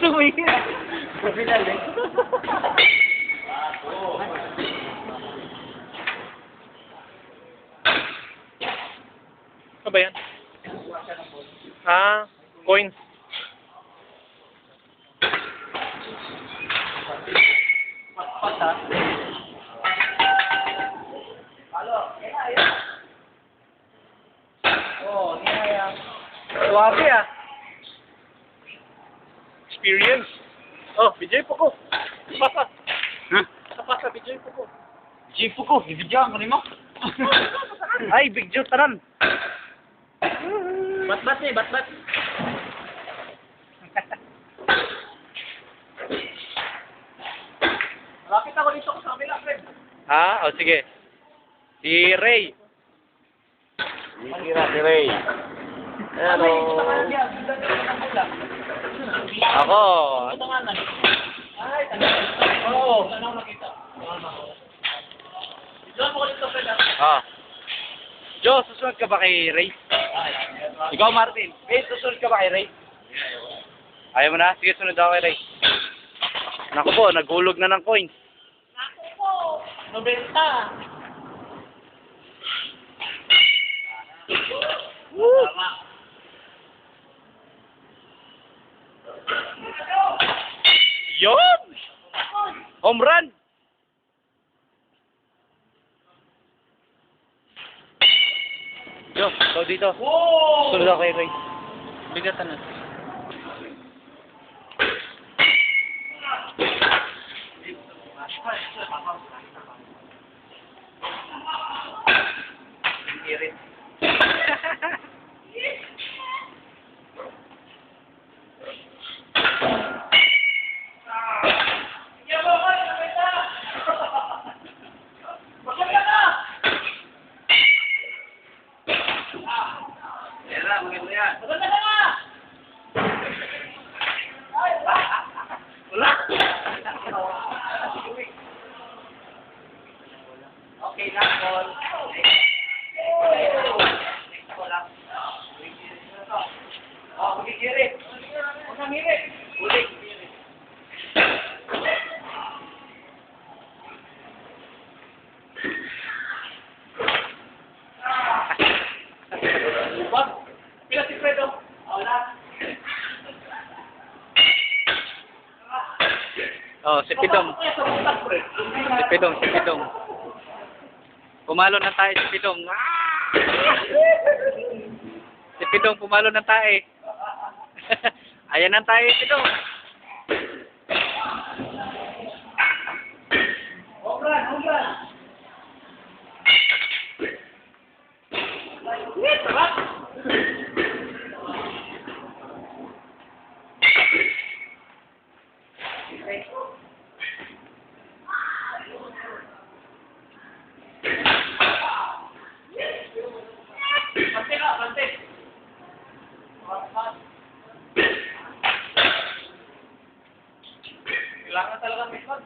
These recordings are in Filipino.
Tumingin. Kapital eh. Ano ba yan? Ah, coins. Patpat ha. Halo, yan. Oh, yan. Suwabe ah. Experience. Oh, BJ po ko. Pasa. Ha? Pasa, BJ po ko. Jipo ko, ibigyan ko rin mo. Ay, big joke taran. Bat-bat eh, bat-bat. Malapit ako dito ko sa kabila, friend. Ah, oh, sige. Si Ray. Si Ray. Hello. Ako. Ay, oo. Saan ako nakita? Diyan mo ko dito, friend. Ah. Jo, susunod ka ba kay Ray? Ikaw, Martin. Eh, susunod ka ba kay Ray? Ayaw mo na? Sige, sunod ako kay Ray. Naku po, naghulog na ng coins. Naku po, 90. Woo! Yun! Home run! Jo, ikaw dito. Wow! Sunod ako kay Ray. Bigatan na. Okay na, Paul. Oh, magkikirit. Huwag nang hirit. Ulit. Wag. Pila si Fredo. Wala. Oh, si Pidong. Si Pidong, si Pidong. Pumalo na tayo si Pidong. Ah! Si Pidong, pumalo na tayo. Ayan na tayo, Pidong. Hongran, hongran. Sarap. Pante ka, pante. Kailangan talaga may pag.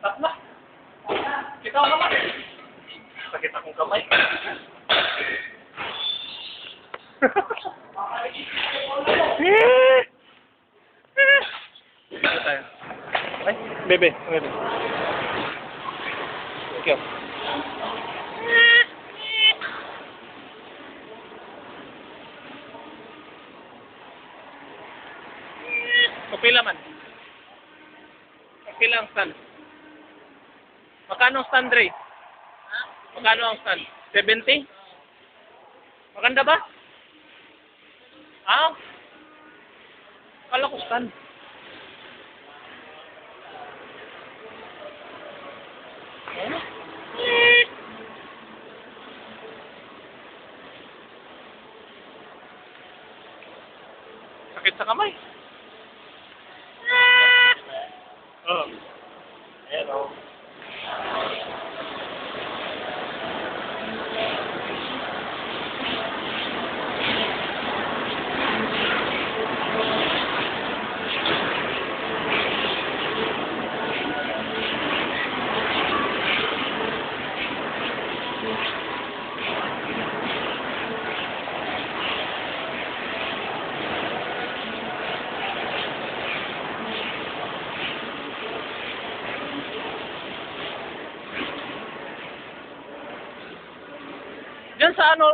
Tatla. Kita ko naman. Sakit akong kamay. Dito tayo. Ay, bebe, bebe. Okay. Kapila man. Kapila ang stand. Magkano ang stand, Ray? Magkano ang stand? 70? Maganda ba? Ah? Kala ko stand. Sakit sa kamay. Oh. Hello. dyan sa ano,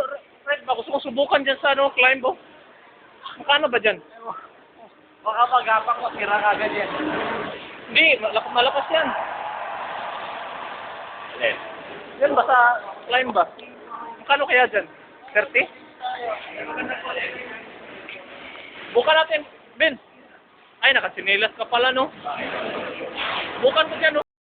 Red ba? Gusto ko subukan dyan sa ano, climb oh. Magkano ba dyan? Baka pag-apak mo, tira ka agad yan. Hindi, malakas yan. Eh. Yan ba sa climb ba? Magkano kaya dyan? 30? Bukan natin, Ben. Ay, nakasinilas ka pala, no? Bukan ko dyan, no?